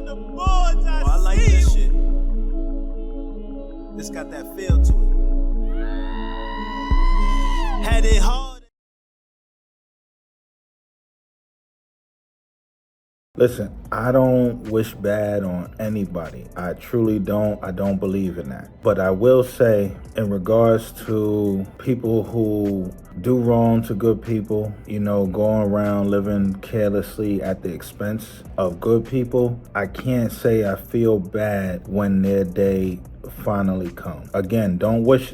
on the boards, I like see this you. shit. It's got that feel to it. Had it hard. Listen, I don't wish bad on anybody. I truly don't. I don't believe in that. But I will say, in regards to people who do wrong to good people, you know, going around living carelessly at the expense of good people, I can't say I feel bad when their day finally comes. Again, don't wish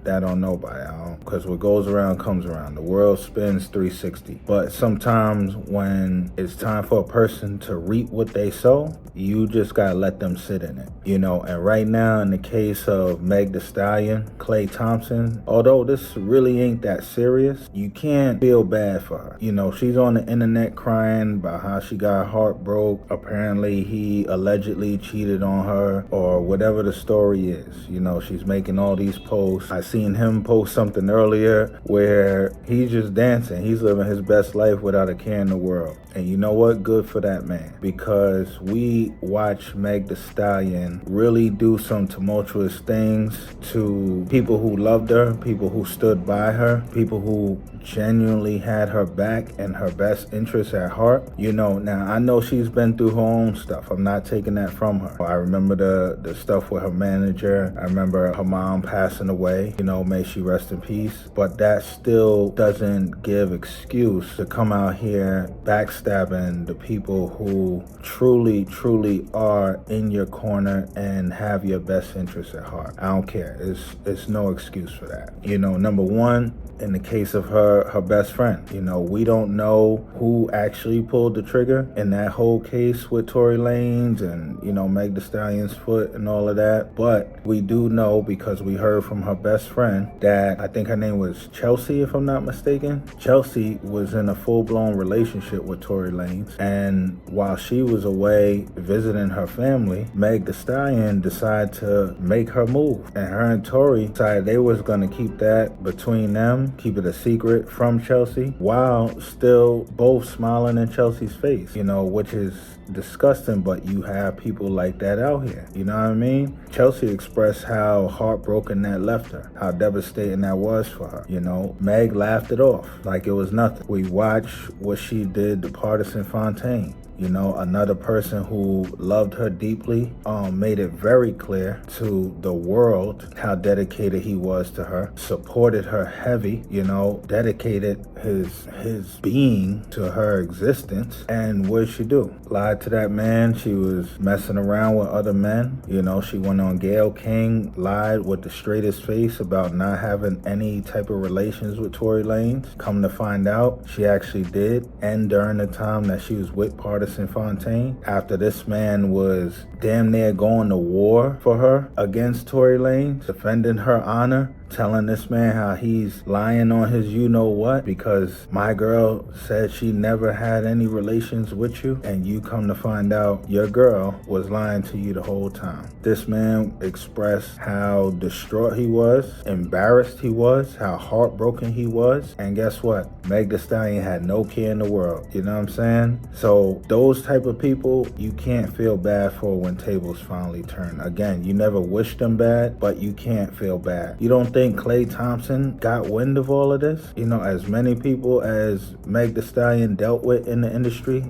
that on nobody, because what goes around comes around. The world spins 360. But sometimes when it's time for a person to reap what they sow, you just gotta let them sit in it, you know. And right now, in the case of Meg Thee Stallion, KLAY Thompson, although this really ain't that serious, you can't feel bad for her. You know, she's on the internet crying about how she got her heart broke. Apparently, he allegedly cheated on her, or whatever the story is. You know, she's making all these posts. I seen him post something earlier where he's just dancing. He's living his best life without a care in the world. And you know what? Good for that man. Because we watched Meg Thee Stallion really do some tumultuous things to people who loved her, people who stood by her, people who genuinely had her back and her best interests at heart. You know, now I know she's been through her own stuff. I'm not taking that from her. I remember the stuff with her manager. I remember her mom passing away. You know, may she rest in peace. But that still doesn't give excuse to come out here backstabbing the people who truly, truly are in your corner and have your best interests at heart. I don't care. It's no excuse for that. You know, number one, in the case of her best friend, you know, we don't know who actually pulled the trigger in that whole case with Tory Lanez and, you know, Meg Thee Stallion's foot and all of that. But we do know, because we heard from her best friend, that I think her name was Chelsea, if I'm not mistaken. Chelsea was in a full-blown relationship with Tory Lanez. And while she was away visiting her family, Meg Thee Stallion decided to make her move. And her and Tory decided they was going to keep that between them, keep it a secret from Chelsea, while still both smiling in Chelsea's face, you know, which is disgusting. But you have people like that out here, you know what I mean? Chelsea expressed how heartbroken that left her, how devastating that was for her. You know, Meg laughed it off like it was nothing. We watched what she did to Partisan Fontaine. You know, another person who loved her deeply, made it very clear to the world how dedicated he was to her, supported her heavy, you know, dedicated his being to her existence. And what did she do? Lied to that man. She was messing around with other men. You know, she went on Gayle King, lied with the straightest face about not having any type of relations with Tory Lanez. Come to find out, she actually did. And during the time that she was with Partisan Fontaine, after this man was damn near going to war for her against Tory Lanez, defending her honor, telling this man how he's lying on his you-know-what because my girl said she never had any relations with you, and you come to find out your girl was lying to you the whole time. This man expressed how distraught he was, embarrassed he was, how heartbroken he was, and guess what? Meg Thee Stallion had no care in the world, you know what I'm saying? So those type of people, you can't feel bad for when tables finally turn. Again, you never wish them bad, but you can't feel bad. You don't think KLAY Thompson got wind of all of this? You know, as many people as Meg Thee Stallion dealt with in the industry,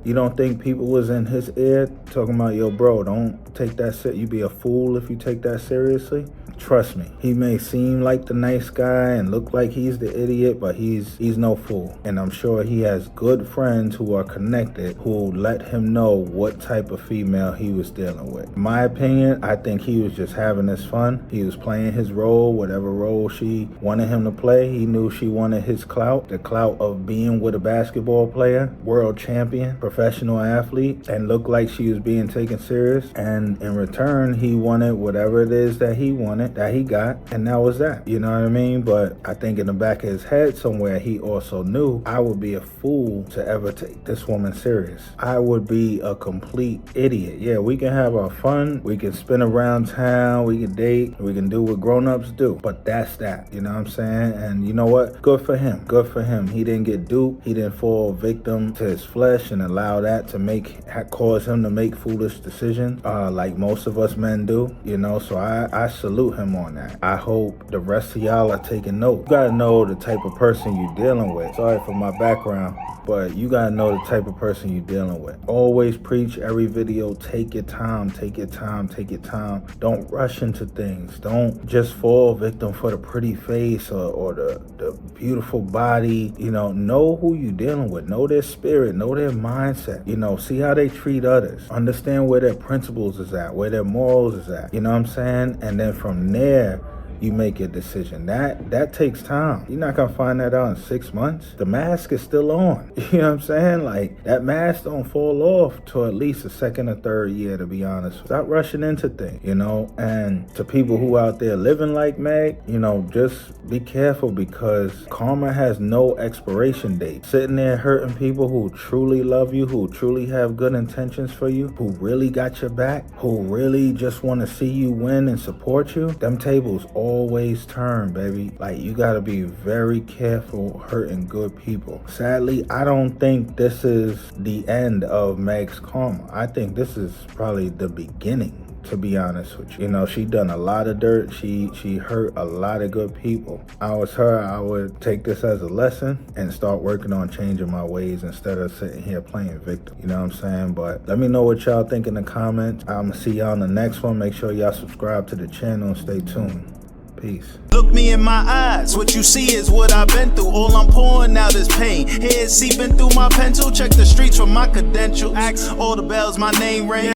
you don't think people was in his ear talking about, yo, bro, don't take that serious. You be a fool if you take that seriously? Trust me, he may seem like the nice guy and look like he's the idiot, but he's no fool. And I'm sure he has good friends who are connected who let him know what type of female he was dealing with. In my opinion, I think he was just having his fun. He was playing his role, whatever role she wanted him to play. He knew she wanted his clout, the clout of being with a basketball player, world champion, professional athlete, and looked like she was being taken serious. And in return, he wanted whatever it is that he wanted, that he got, and that was that. You know what I mean? But I think in the back of his head somewhere, he also knew, I would be a fool to ever take this woman serious. I would be a complete idiot. Yeah, we can have our fun, we can spin around town, we can date, we can do what grown-ups do. But that's that, you know what I'm saying? And you know what? Good for him. Good for him. He didn't get duped. He didn't fall victim to his flesh and allow that to cause him to make foolish decisions, like most of us men do, you know? So I salute him on that. I hope the rest of y'all are taking note. You gotta know the type of person you're dealing with. Sorry for my background, but you gotta know the type of person you're dealing with. Always preach every video, take your time, take your time, take your time. Don't rush into things. Don't just fall victim for the pretty face or the beautiful body. You know who you're dealing with. Know their spirit, know their mindset. You know, see how they treat others. Understand where their principles is at, where their morals is at. You know what I'm saying? And then from there, you make your decision. That takes time. You're not gonna find that out in 6 months. The mask is still on. You know what I'm saying? Like, that mask don't fall off till at least the second or third year, to be honest. Stop rushing into things, you know? And to people who out there living like Meg, you know, just be careful, because karma has no expiration date. Sitting there hurting people who truly love you, who truly have good intentions for you, who really got your back, who really just want to see you win and support you, them tables always turn, baby. Like, you gotta be very careful hurting good people. Sadly, I don't think this is the end of Meg's karma. I think this is probably the beginning, to be honest with you. You know, she done a lot of dirt. She hurt a lot of good people. I was her, I would take this as a lesson and start working on changing my ways instead of sitting here playing victim. You know what I'm saying? But let me know what y'all think in the comments. I'm gonna see y'all in the next one. Make sure y'all subscribe to the channel and stay tuned. Peace. Look me in my eyes, what you see is what I've been through. All I'm pouring out is pain. Head seeping through my pencil. Check the streets for my credentials. Ask all the bells, my name ring.